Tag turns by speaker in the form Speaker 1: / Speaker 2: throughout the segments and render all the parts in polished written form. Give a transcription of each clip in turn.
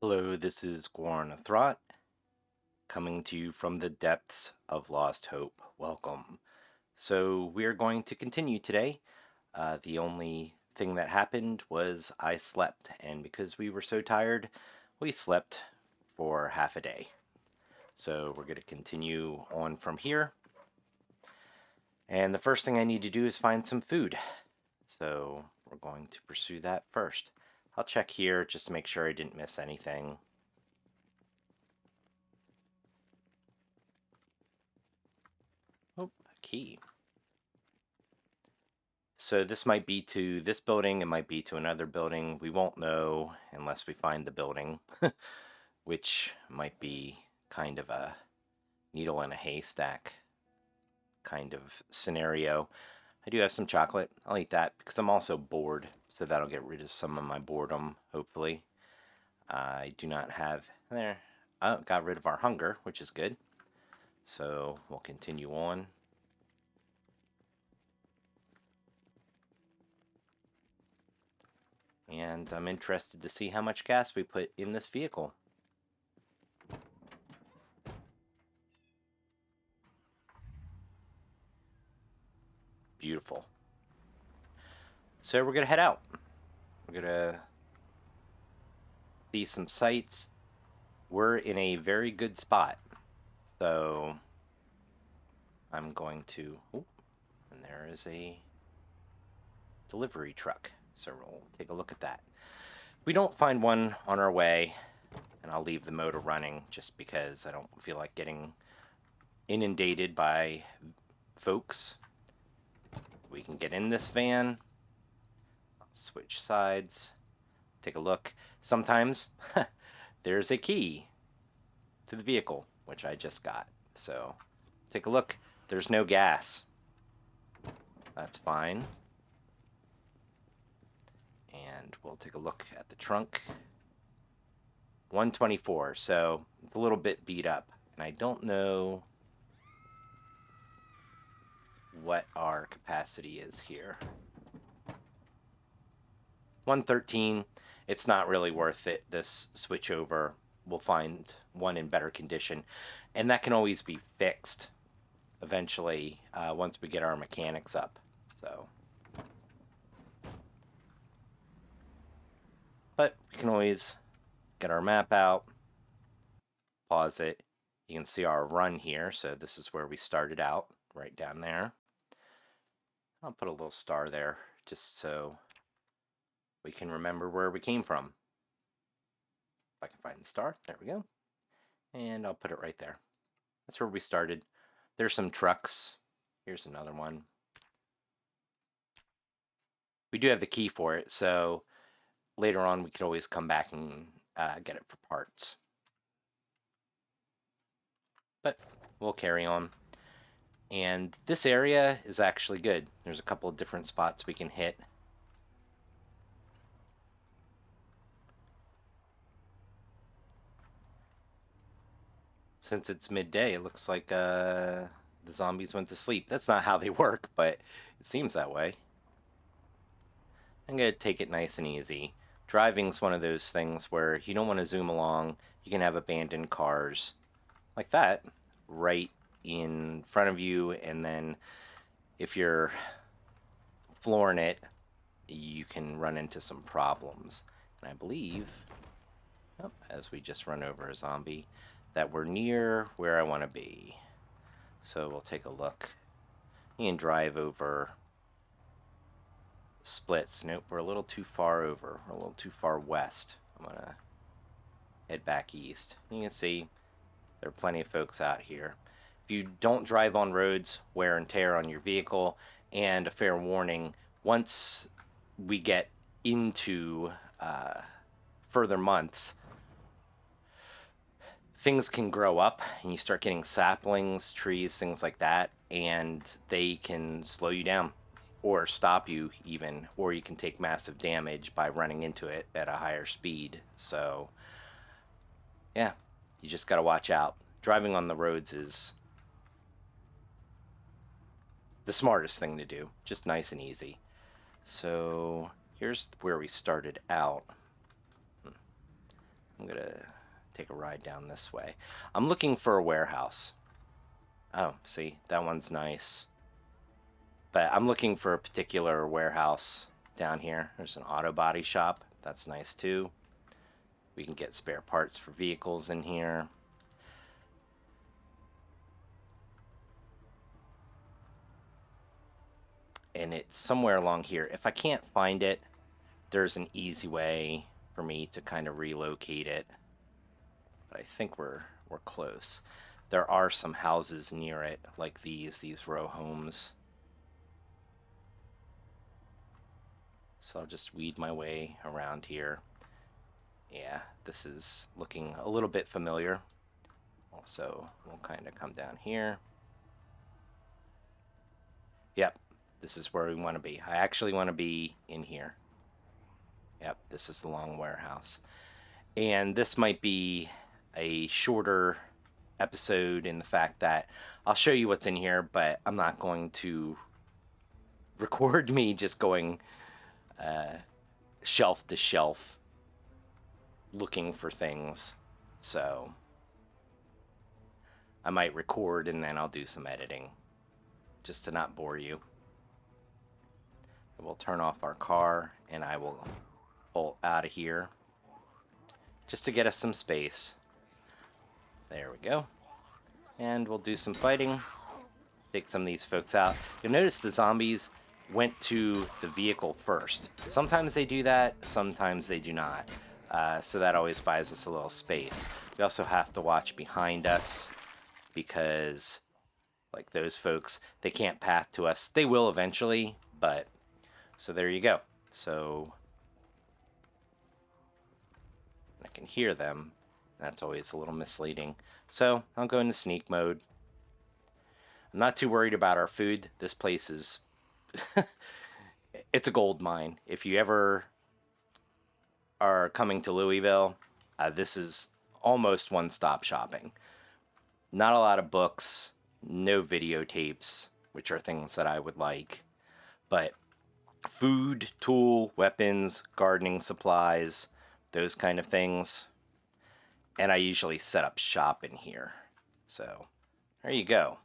Speaker 1: Hello, this is Throt coming to you from the depths of lost hope. Welcome. So, we are going to continue today. The only thing that happened was I slept, and because we were so tired, we slept for half a day. So, we're going to continue on from here. And the first thing I need to do is find some food. So, we're going to pursue that first. I'll check here just to make sure I didn't miss anything. Oh, a key. So this might be to this building, it might be to another building. We won't know unless we find the building, which might be kind of a needle in a haystack kind of scenario. I do have some chocolate. I'll eat that because I'm also bored, so that'll get rid of some of my boredom, hopefully. I do not have there. Oh, got rid of our hunger, which is good. So we'll continue on. And I'm interested to see how much gas we put in this vehicle. Beautiful. So we're going to head out. We're going to see some sights. We're in a very good spot. So I'm going to... Oh, and there is a delivery truck. So we'll take a look at that. We don't find one on our way, and I'll leave the motor running just because I don't feel like getting inundated by folks. We can get in this van, switch sides, take a look. Sometimes there's a key to the vehicle, which I just got. So take a look. There's no gas. That's fine. And we'll take a look at the trunk. 124, so it's a little bit beat up. And I don't know what our capacity is here. 113, it's not really worth it, this switch over. We'll find one in better condition. And that can always be fixed eventually once we get our mechanics up. So, but we can always get our map out, pause it. You can see our run here. So this is where we started out, right down there. I'll put a little star there just so we can remember where we came from. If I can find the star, there we go. And I'll put it right there. That's where we started. There's some trucks. Here's another one. We do have the key for it, so later on we could always come back and get it for parts. But we'll carry on. And this area is actually good. There's a couple of different spots we can hit. Since it's midday, it looks like the zombies went to sleep. That's not how they work, but it seems that way. I'm going to take it nice and easy. Driving's one of those things where you don't want to zoom along. You can have abandoned cars like that right in front of you, and then if you're flooring it, you can run into some problems. And I believe, as we just run over a zombie, that we're near where I want to be. So we'll take a look and drive over splits. Nope, we're a little too far over. We're a little too far west. I'm going to head back east. You can see there are plenty of folks out here. If you don't drive on roads, wear and tear on your vehicle, and a fair warning, once we get into further months, things can grow up and you start getting saplings, trees, things like that, and they can slow you down or stop you even, or you can take massive damage by running into it at a higher speed. So yeah, you just got to watch out. Driving on the roads is the smartest thing to do, just nice and easy. So here's where we started out. I'm going to take a ride down this way. I'm looking for a warehouse. Oh, see, that one's nice. But I'm looking for a particular warehouse down here. There's an auto body shop. That's nice too. We can get spare parts for vehicles in here. And it's somewhere along here. If I can't find it, there's an easy way for me to kind of relocate it. But I think we're close. There are some houses near it, like these row homes. So I'll just weed my way around here. Yeah, this is looking a little bit familiar. Also, we'll kind of come down here. Yep, this is where we want to be. I actually want to be in here. Yep, this is the long warehouse. And this might be a shorter episode in the fact that I'll show you what's in here, but I'm not going to record me just going shelf to shelf looking for things. So I might record and then I'll do some editing just to not bore you. We'll turn off our car and I will pull out of here just to get us some space. There we go. And we'll do some fighting. Take some of these folks out. You'll notice the zombies went to the vehicle first. Sometimes they do that, sometimes they do not. So that always buys us a little space. We also have to watch behind us because, like those folks, they can't path to us. They will eventually, but so there you go. So I can hear them. That's always a little misleading. So I'll go into sneak mode. I'm not too worried about our food. This place is it's a gold mine. If you ever are coming to Louisville, this is almost one-stop shopping. Not a lot of books, no videotapes, which are things that I would like, but food, tool, weapons, gardening supplies, those kind of things. And I usually set up shop in here. So there you go.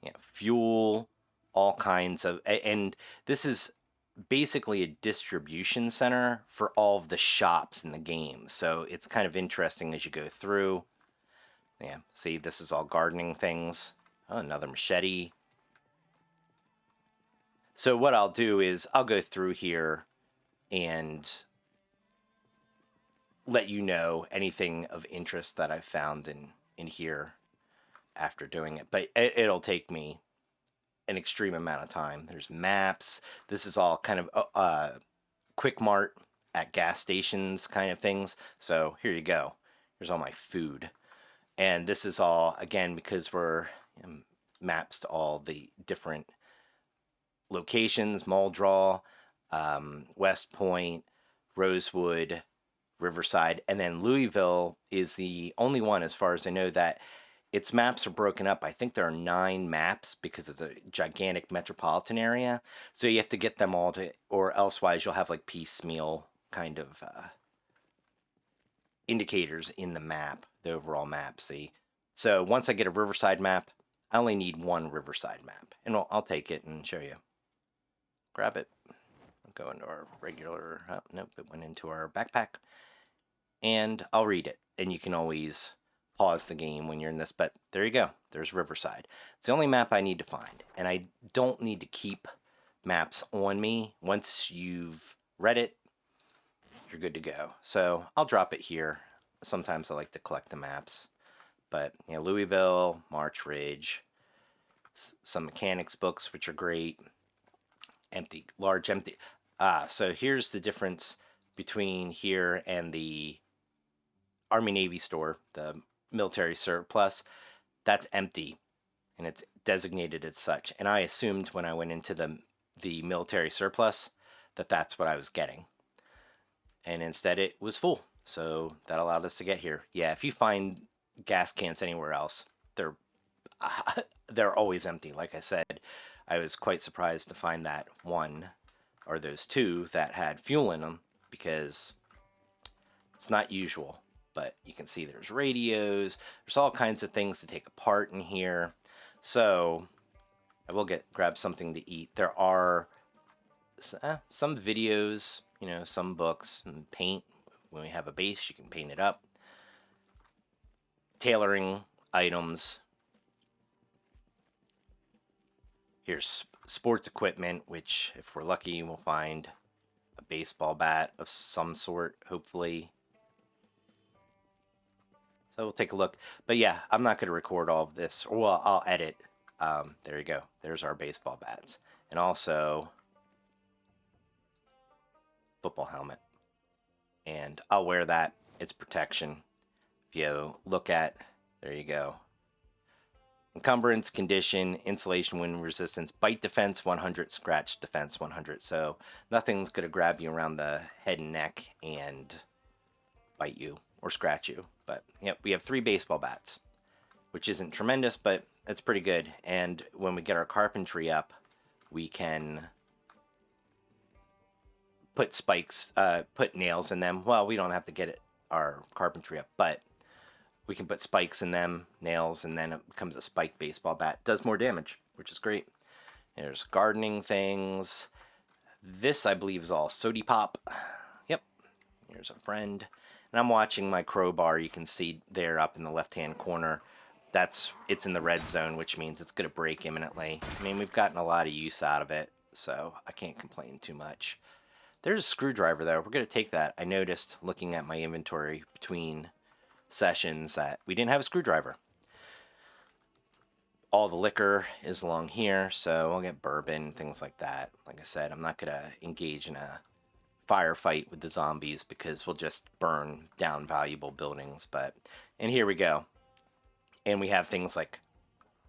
Speaker 1: Yeah, fuel, all kinds of, and this is basically a distribution center for all of the shops in the game. So it's kind of interesting as you go through. Yeah, see, this is all gardening things. Oh, another machete. So what I'll do is I'll go through here and let you know anything of interest that I've found in here after doing it. But it'll take me an extreme amount of time. There's maps. This is all kind of quick mart at gas stations kind of things. So here you go. Here's all my food. And this is all, again, because we're maps to all the different locations, Muldrow, West Point, Rosewood, Riverside, and then Louisville is the only one, as far as I know, that its maps are broken up. I think there are 9 maps because it's a gigantic metropolitan area. So you have to get them all to, or elsewise you'll have like piecemeal kind of indicators in the map, the overall map, see? So once I get a Riverside map, I only need one Riverside map. And I'll take it and show you. Grab it. Go into our regular, oh, nope, it went into our backpack. And I'll read it. And you can always pause the game when you're in this, but there you go. There's Riverside. It's the only map I need to find. And I don't need to keep maps on me. Once you've read it, you're good to go. So I'll drop it here. Sometimes I like to collect the maps. But, you know, Louisville, March Ridge, some mechanics books, which are great. Empty, large empty. So here's the difference between here and the Army-Navy store, the military surplus. That's empty, and it's designated as such. And I assumed when I went into the military surplus that that's what I was getting. And instead it was full. So that allowed us to get here. Yeah, if you find gas cans anywhere else, they're always empty. Like I said, I was quite surprised to find that one or those 2 that had fuel in them, because it's not usual. but you can see there's radios. There's all kinds of things to take apart in here. So I will grab something to eat. There are some videos, some books, and paint. When we have a base, you can paint it up. Tailoring items. Here's sports equipment, which if we're lucky, we'll find a baseball bat of some sort, hopefully. So we'll take a look. But yeah, I'm not going to record all of this. Well, I'll edit. There you go. There's our baseball bats. And also football helmet. And I'll wear that. It's protection. If you look at, there you go. Encumbrance, condition, insulation, wind resistance, bite defense 100, scratch defense 100. So nothing's going to grab you around the head and neck and bite you or scratch you. But yep, we have 3 baseball bats, which isn't tremendous, but it's pretty good. And when we get our carpentry up, we can put spikes, put nails in them. Well, we don't have to get our carpentry up, but we can put spikes in them, nails, and then it becomes a spiked baseball bat. Does more damage, which is great. There's gardening things. This, I believe, is all Sody Pop. Yep. Here's a friend. And I'm watching my crowbar. You can see there up in the left-hand corner. It's in the red zone, which means it's going to break imminently. I mean, we've gotten a lot of use out of it, so I can't complain too much. There's a screwdriver, though. We're going to take that. I noticed, looking at my inventory between sessions, that we didn't have a screwdriver. All the liquor is along here, so I'll get bourbon, things like that. Like I said, I'm not going to engage in a firefight with the zombies because we'll just burn down valuable buildings. And here we go. And we have things like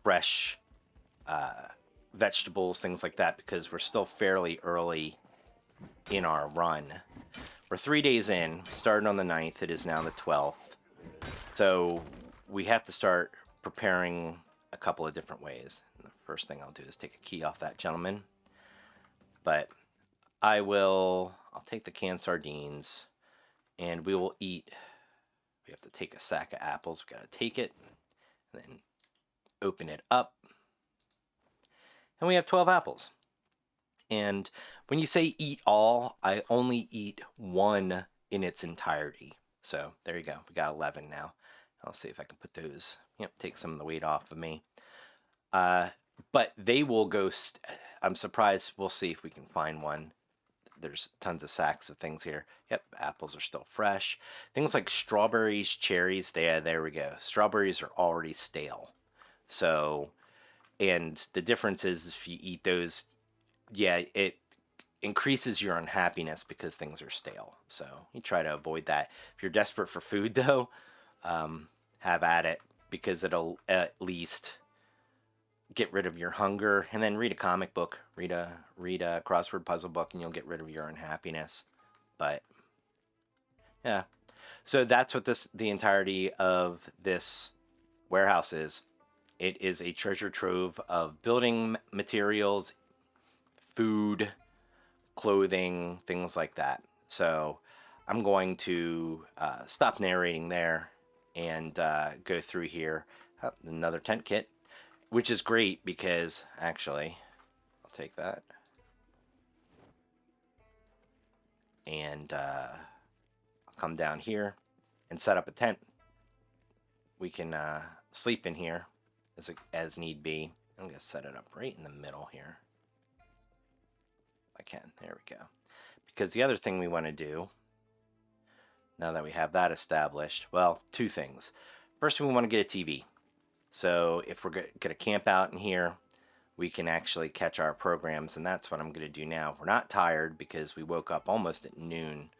Speaker 1: fresh vegetables, things like that, because we're still fairly early in our run. We're 3 days in, started on the 9th, it is now the 12th. So we have to start preparing a couple of different ways. And the first thing I'll do is take a key off that gentleman. But I'll take the canned sardines, and we will eat. We have to take a sack of apples. We got to take it, and then open it up. And we have 12 apples. And when you say eat all, I only eat 1 in its entirety. So there you go. We got 11 now. I'll see if I can put those, take some of the weight off of me. But they will go, I'm surprised. We'll see if we can find one. There's tons of sacks of things here. Yep, apples are still fresh. Things like strawberries, cherries, there we go. Strawberries are already stale. So, and the difference is if you eat those, yeah, it increases your unhappiness because things are stale. So you try to avoid that. If you're desperate for food, though, have at it, because it'll at least get rid of your hunger. And then read a comic book, read a crossword puzzle book, and you'll get rid of your unhappiness. But yeah, so that's what the entirety of this warehouse is. It is a treasure trove of building materials, food, clothing, things like that. So I'm going to stop narrating there and go through here. Another tent kit, which is great because actually I'll take that and I'll come down here and set up a tent. We can sleep in here as need be. I'm going to set it up right in the middle here. I can. There we go. Because the other thing we want to do, now that we have that established, well, 2 things. First, we want to get a TV. So if we're going to camp out in here, we can actually catch our programs, and that's what I'm going to do now. We're not tired because we woke up almost at noon,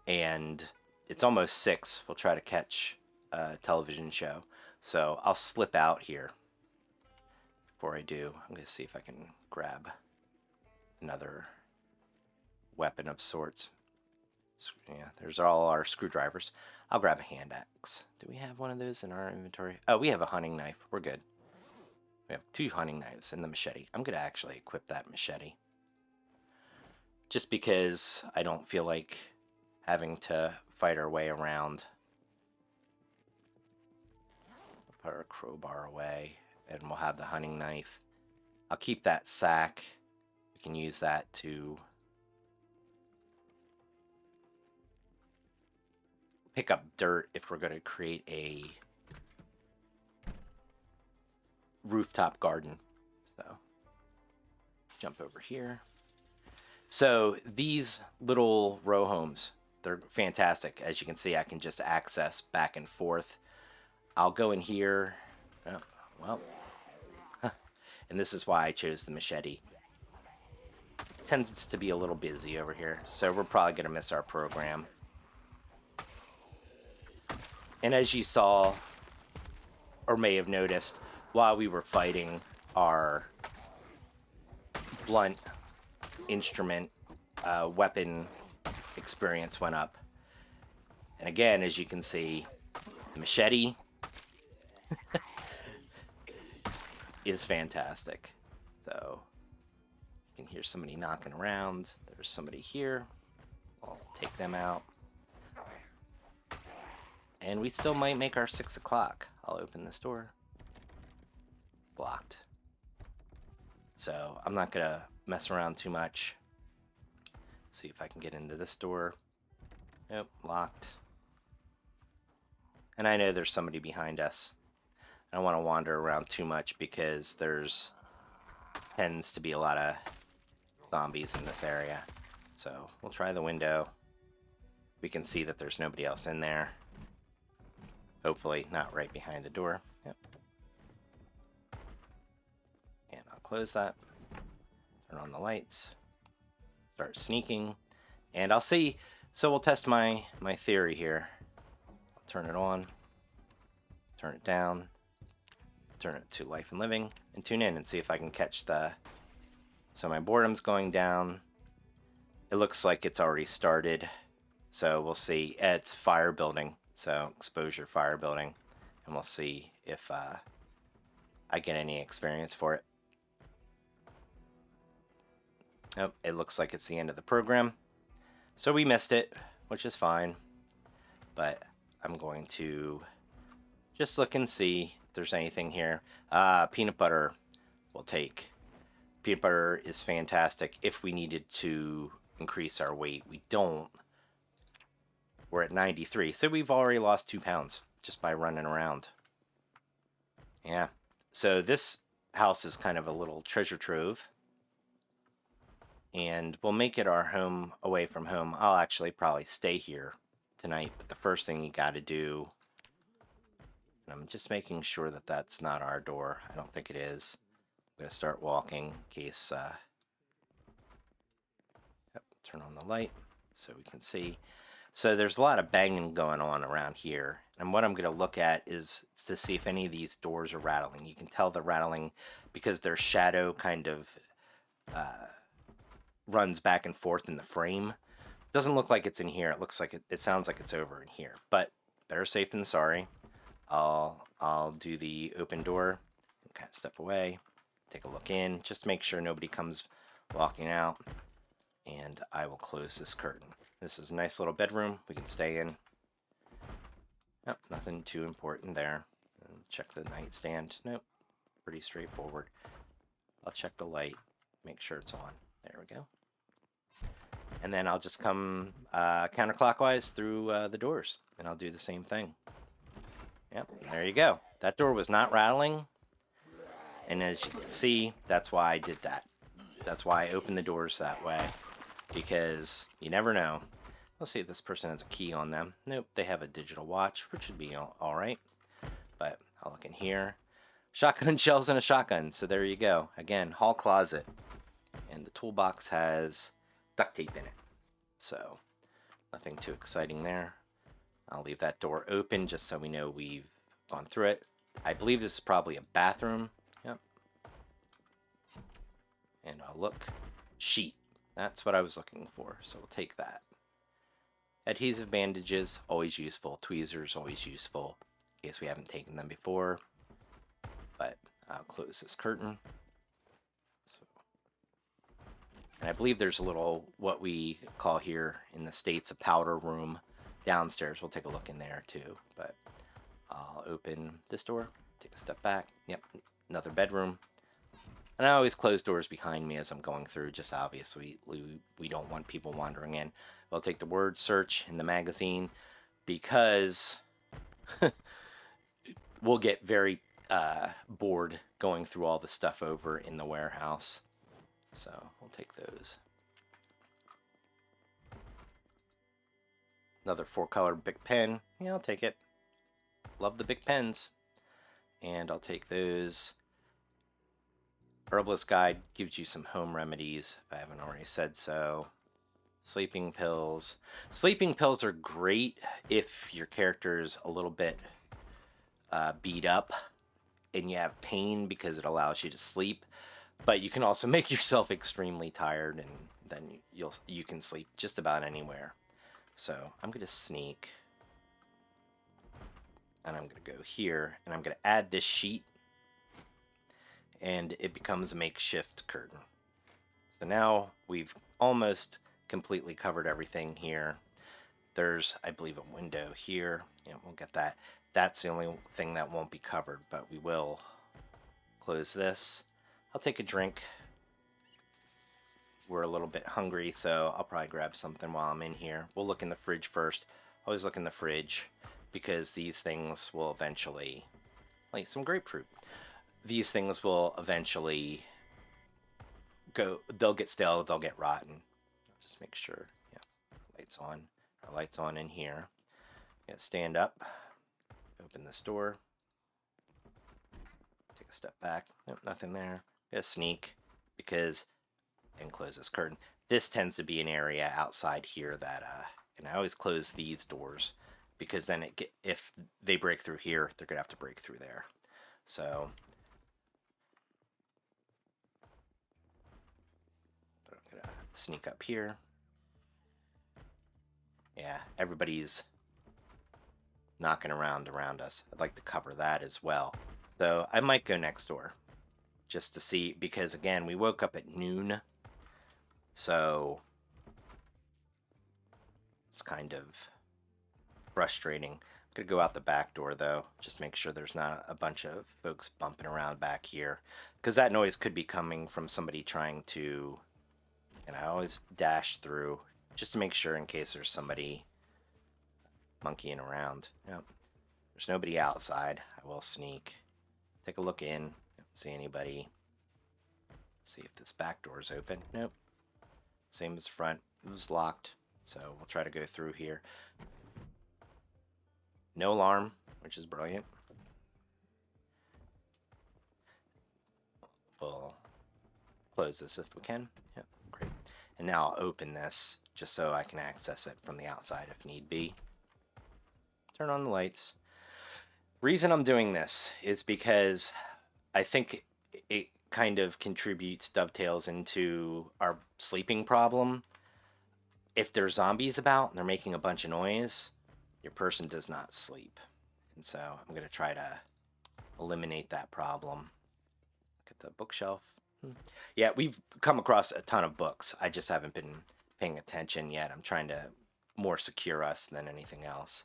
Speaker 1: and it's almost 6. We'll try to catch a television show. So I'll slip out here. Before I do, I'm going to see if I can grab another weapon of sorts. Yeah, there's all our screwdrivers. I'll grab a hand axe. Do we have one of those in our inventory? Oh, we have a hunting knife. We're good. We have 2 hunting knives and the machete. I'm going to actually equip that machete. Just because I don't feel like having to fight our way around Put our crowbar away, and we'll have the hunting knife. I'll keep that sack. We can use that to pick up dirt if we're going to create a rooftop garden. So jump over here. So these little row homes, they're fantastic. As you can see, I can just access back and forth. I'll go in here. Oh, well, and this is why I chose the machete. It tends to be a little busy over here, so we're probably going to miss our program. And as you saw, or may have noticed, while we were fighting, our blunt instrument weapon experience went up. And again, as you can see, the machete is fantastic. So you can hear somebody knocking around. There's somebody here. I'll take them out. And we still might make our 6 o'clock. I'll open this door. It's locked. So I'm not going to mess around too much. See if I can get into this door. Nope, locked. And I know there's somebody behind us. I don't want to wander around too much because there's tends to be a lot of zombies in this area. So we'll try the window. We can see that there's nobody else in there. Hopefully not right behind the door. Yep. And I'll close that. Turn on the lights. Start sneaking. And I'll see. So we'll test my theory here. I'll turn it on. Turn it down. Turn it to life and living. And tune in and see if I can catch the... So my boredom's going down. It looks like it's already started. So we'll see. It's fire building. So exposure fire building. And we'll see if I get any experience for it. Oh, it looks like it's the end of the program. So we missed it, which is fine. But I'm going to just look and see if there's anything here. Peanut butter we'll take. Peanut butter is fantastic if we needed to increase our weight. We don't. We're at 93, so we've already lost 2 pounds just by running around. Yeah, so this house is kind of a little treasure trove. And we'll make it our home away from home. I'll actually probably stay here tonight, but the first thing you got to do, and I'm just making sure that that's not our door. I don't think it is. I'm going to start walking in case, yep, turn on the light so we can see. So there's a lot of banging going on around here. And what I'm going to look at is to see if any of these doors are rattling. You can tell they're rattling because their shadow kind of runs back and forth in the frame. Doesn't look like it's in here. It looks like it sounds like it's over in here. But better safe than sorry. I'll do the open door. Kind of step away. Take a look in. Just make sure nobody comes walking out. And I will close this curtain. This is a nice little bedroom we can stay in. Nope, nothing too important there. Check the nightstand. Nope, pretty straightforward. I'll check the light, make sure it's on. There we go. And then I'll just come counterclockwise through the doors, and I'll do the same thing. Yep, there you go. That door was not rattling, and as you can see, that's why I did that. That's why I opened the doors that way. Because you never know. Let's see if this person has a key on them. Nope, they have a digital watch, which would be all right. But I'll look in here. Shotgun shells and a shotgun. So there you go. Again, hall closet. And the toolbox has duct tape in it. So nothing too exciting there. I'll leave that door open just so we know we've gone through it. I believe this is probably a bathroom. Yep. And I'll look. Sheet. That's what I was looking for, so we'll take that. Adhesive bandages, always useful. Tweezers, always useful, in case we haven't taken them before. But I'll close this curtain. So, and I believe there's a little, what we call here in the States, a powder room downstairs. We'll take a look in there too. But I'll open this door. Take a step back. Yep, another bedroom. And I always close doors behind me as I'm going through, just obviously we don't want people wandering in. I'll take the word search in the magazine because we'll get very bored going through all the stuff over in the warehouse. So we'll take those. Another 4-color Bic pen. Yeah, I'll take it. Love the Bic pens. And I'll take those. Herbalist Guide gives you some home remedies, if I haven't already said so. Sleeping pills. Sleeping pills are great if your character's a little bit beat up and you have pain because it allows you to sleep. But you can also make yourself extremely tired, and then you can sleep just about anywhere. So I'm going to sneak. And I'm going to go here, and I'm going to add this sheet. And it becomes a makeshift curtain. So now we've almost completely covered everything here. There's, I believe, a window here. Yeah, we'll get that. That's the only thing that won't be covered, but we will close this. I'll take a drink. We're a little bit hungry, so I'll probably grab something while I'm in here. We'll look in the fridge first. Always look in the fridge because these things will eventually, like some grapefruit, these things will eventually they'll get stale, they'll get rotten. Just make sure, yeah, lights on. Our lights on in here. Gonna stand up, open this door, take a step back. Nope, nothing there. Gonna sneak because, and close this curtain. This tends to be an area outside here that, and I always close these doors because then if they break through here, they're gonna have to break through there. So. Sneak up here. Yeah, everybody's knocking around us. I'd like to cover that as well. So I might go next door just to see, because again, we woke up at noon. So it's kind of frustrating. I'm going to go out the back door though, just make sure there's not a bunch of folks bumping around back here, because that noise could be coming from somebody trying to. And I always dash through just to make sure in case there's somebody monkeying around. Yep. There's nobody outside. I will sneak. Take a look in. Don't see anybody. See if this back door is open. Nope. Same as front. It was locked. So we'll try to go through here. No alarm, which is brilliant. We'll close this if we can. Yep. Great. And now I'll open this just so I can access it from the outside if need be. Turn on the lights. Reason I'm doing this is because I think it kind of dovetails into our sleeping problem. If there's zombies about and they're making a bunch of noise, your person does not sleep. And so I'm going to try to eliminate that problem. Look at the bookshelf. Yeah, we've come across a ton of books. I just haven't been paying attention yet. I'm trying to more secure us than anything else.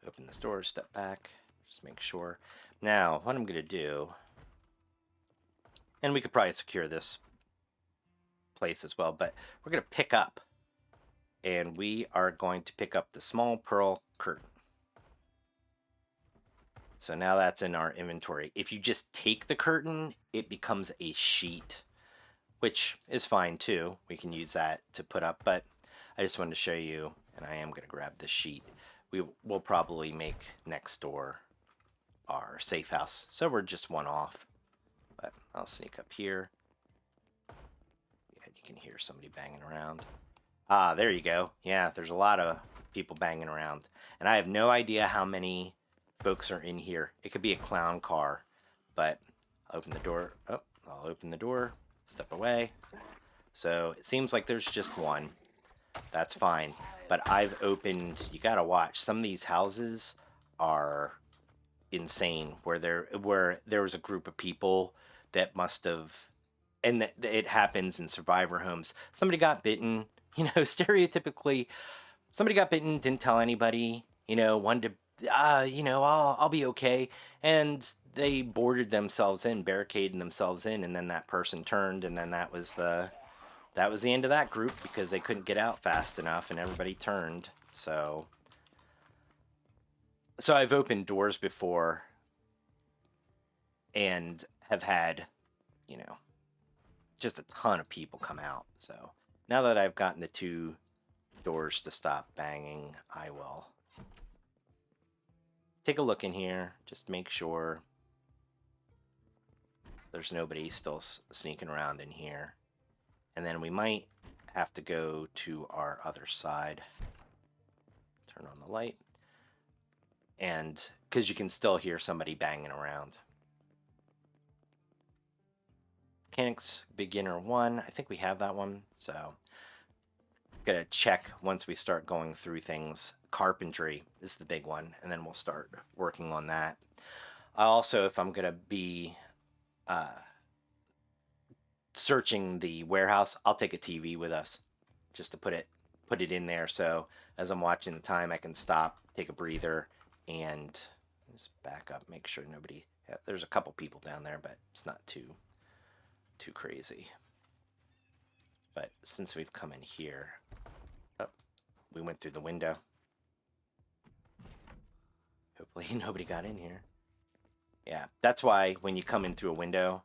Speaker 1: Open this door, step back, just make sure. Now, what I'm going to do, and we could probably secure this place as well, but we're going to pick up, and we are going to pick up the small pearl curtain. So now that's in our inventory. If you just take the curtain, it becomes a sheet, which is fine too. We can use that to put up, but I just wanted to show you, and I am going to grab this sheet. We will probably make next door our safe house, so we're just one off. But I'll sneak up here. Yeah, you can hear somebody banging around. Ah, there you go. Yeah, there's a lot of people banging around, and I have no idea how many folks are in here. It could be a clown car, but I'll open the door. Oh, I'll open the door, step away. So it seems like there's just one. That's fine. But I've opened, you gotta watch, some of these houses are insane, where there was a group of people that must have, and it happens in survivor homes. Somebody got bitten, stereotypically, somebody got bitten, didn't tell anybody, wanted to you know, I'll be okay. And they boarded themselves in, barricaded themselves in, and then that person turned, and then that was the end of that group because they couldn't get out fast enough, and everybody turned. So I've opened doors before and have had, you know, just a ton of people come out. So now that I've gotten the two doors to stop banging, I will take a look in here, just make sure there's nobody still sneaking around in here. And then we might have to go to our other side. Turn on the light. And because you can still hear somebody banging around. Mechanics Beginner 1. I think we have that one. So, gotta check once we start going through things. Carpentry is the big one. And then we'll start working on that. Also, if I'm gonna be searching the warehouse, I'll take a TV with us just to put it in there. So as I'm watching the time, I can stop, take a breather, and just back up, make sure nobody. Yeah, there's a couple people down there, but it's not too crazy. But since we've come in here, oh, we went through the window. Hopefully nobody got in here. Yeah, that's why when you come in through a window,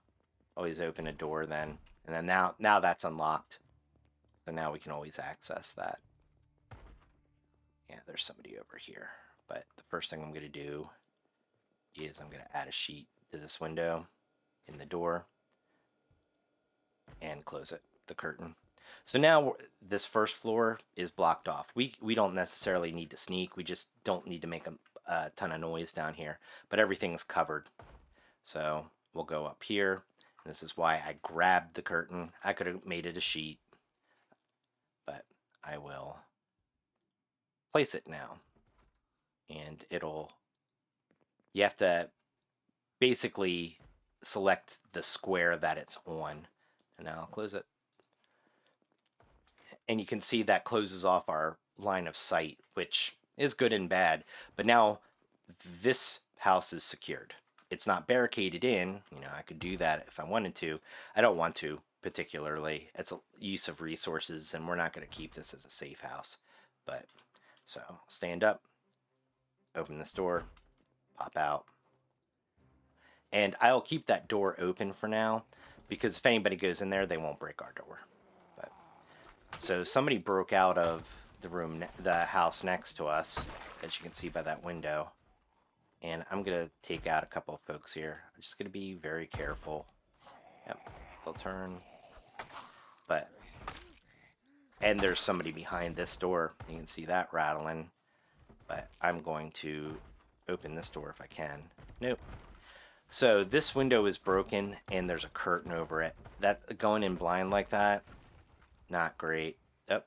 Speaker 1: always open a door then. And then now that's unlocked. So now we can always access that. Yeah, there's somebody over here. But the first thing I'm going to do is I'm going to add a sheet to this window in the door and close it, the curtain. So now this first floor is blocked off. We don't necessarily need to sneak. We just don't need to make a ton of noise down here. But everything's covered. So we'll go up here. This is why I grabbed the curtain. I could have made it a sheet, but I will place it now. And you have to basically select the square that it's on. And now I'll close it. And you can see that closes off our line of sight, which is good and bad. But now this house is secured. It's not barricaded in. You know, I could do that if I wanted to. I don't want to particularly. It's a use of resources, and we're not going to keep this as a safe house. But so stand up, open this door, pop out. And I'll keep that door open for now because if anybody goes in there, they won't break our door. But so somebody broke out of the house next to us, as you can see by that window. And I'm going to take out a couple of folks here. I'm just going to be very careful. Yep, they'll turn. And there's somebody behind this door. You can see that rattling. But I'm going to open this door if I can. Nope. So this window is broken and there's a curtain over it. That going in blind like that, not great. Oh,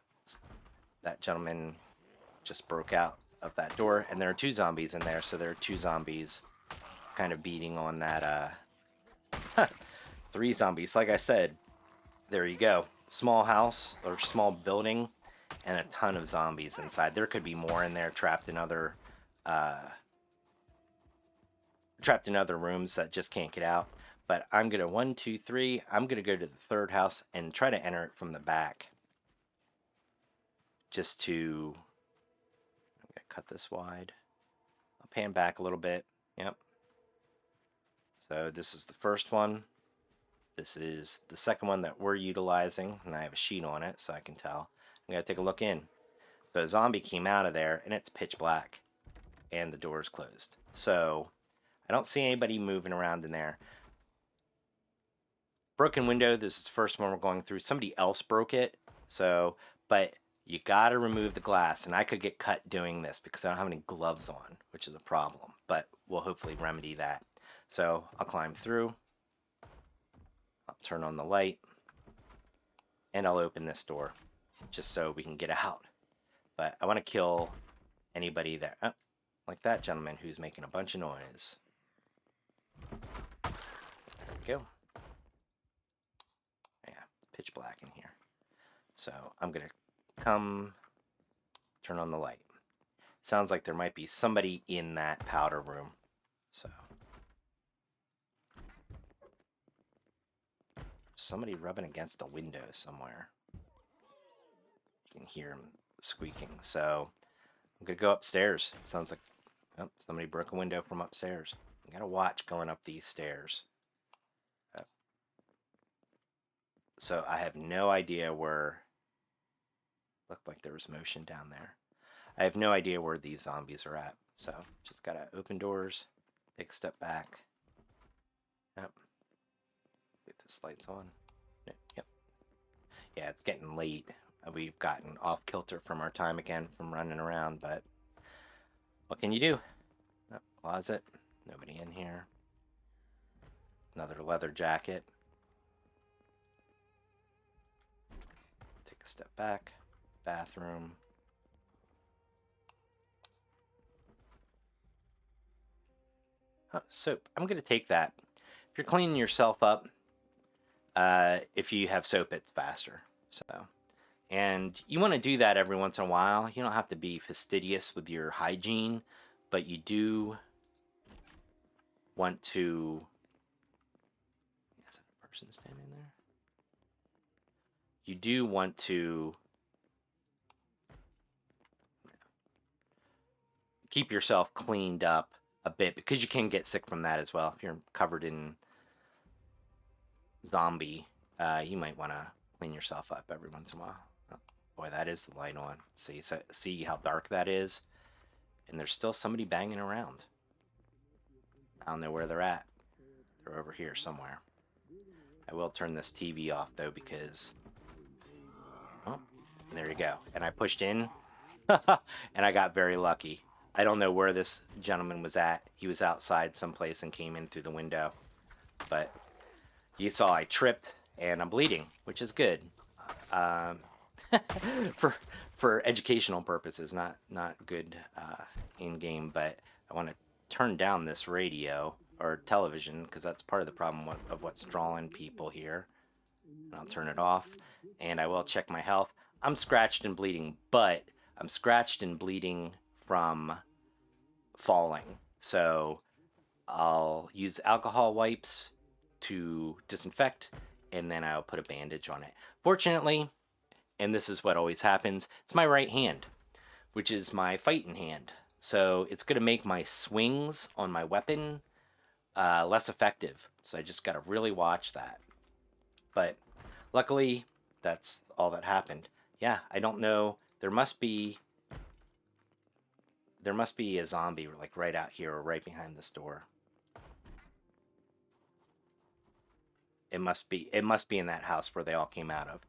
Speaker 1: that gentleman just broke out of that door, and there are two zombies in there, so there are two zombies kind of beating on that 3 zombies. Like I said, there you go. Small house or small building and a ton of zombies inside. There could be more in there trapped in other rooms that just can't get out. But I'm gonna 1, 2, 3. I'm gonna go to the third house and try to enter it from the back. Just to cut this wide. I'll pan back a little bit. Yep. So this is the first one. This is the second one that we're utilizing, and I have a sheet on it so I can tell. I'm gonna take a look in. So a zombie came out of there, and it's pitch black, and the door is closed. So I don't see anybody moving around in there. Broken window. This is the first one we're going through. Somebody else broke it. So, but you gotta remove the glass, and I could get cut doing this because I don't have any gloves on, which is a problem, but we'll hopefully remedy that. So I'll climb through, I'll turn on the light, and I'll open this door just so we can get out. But I want to kill anybody there, like that gentleman who's making a bunch of noise. There we go. Yeah, pitch black in here. So I'm gonna come turn on the light. Sounds like there might be somebody in that powder room. So somebody rubbing against a window somewhere. You can hear him squeaking. So I'm gonna go upstairs. Sounds like somebody broke a window from upstairs. I gotta watch going up these stairs. So I have no idea where. Looked like there was motion down there. I have no idea where these zombies are at. So just gotta open doors, take a step back. Yep. See if this light's on. Yep. Yeah, it's getting late. We've gotten off kilter from our time again from running around, but what can you do? Oh, closet. Nobody in here. Another leather jacket. Take a step back. Bathroom. Soap. I'm going to take that. If you're cleaning yourself up, if you have soap, it's faster. So, and you want to do that every once in a while. You don't have to be fastidious with your hygiene, but you do want to. Is that a person standing there? You do want to keep yourself cleaned up a bit because you can get sick from that as well. If you're covered in zombie, you might want to clean yourself up every once in a while. Oh, boy, that is the light on. See how dark that is? And there's still somebody banging around. I don't know where they're at. They're over here somewhere. I will turn this TV off though because... Oh, there you go. And I pushed in and I got very lucky. I don't know where this gentleman was at. He was outside someplace and came in through the window. But you saw I tripped and I'm bleeding, which is good. For educational purposes, not good in game. But I want to turn down this radio or television because that's part of the problem of what's drawing people here. And I'll turn it off, and I will check my health. I'm scratched and bleeding, but I'm scratched and bleeding from falling. So I'll use alcohol wipes to disinfect, and then I'll put a bandage on it. Fortunately, and this is what always happens, it's my right hand, which is my fighting hand. So it's going to make my swings on my weapon less effective. So I just got to really watch that. But luckily, that's all that happened. Yeah, I don't know. There must be a zombie like right out here or right behind this door. It must be in that house where they all came out of.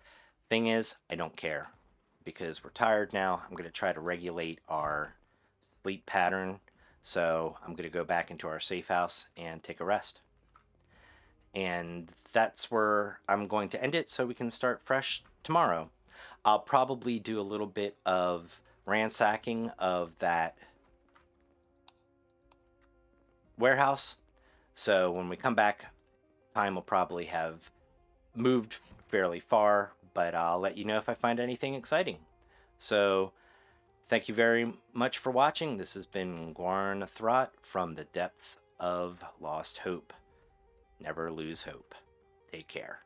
Speaker 1: Thing is, I don't care because we're tired now. I'm going to try to regulate our sleep pattern. So I'm going to go back into our safe house and take a rest. And that's where I'm going to end it so we can start fresh tomorrow. I'll probably do a little bit of ransacking of that warehouse. So when we come back, time will probably have moved fairly far, but I'll let you know if I find anything exciting. So thank you very much for watching. This has been Guarn Throt from the depths of Lost Hope. Never lose hope. Take care.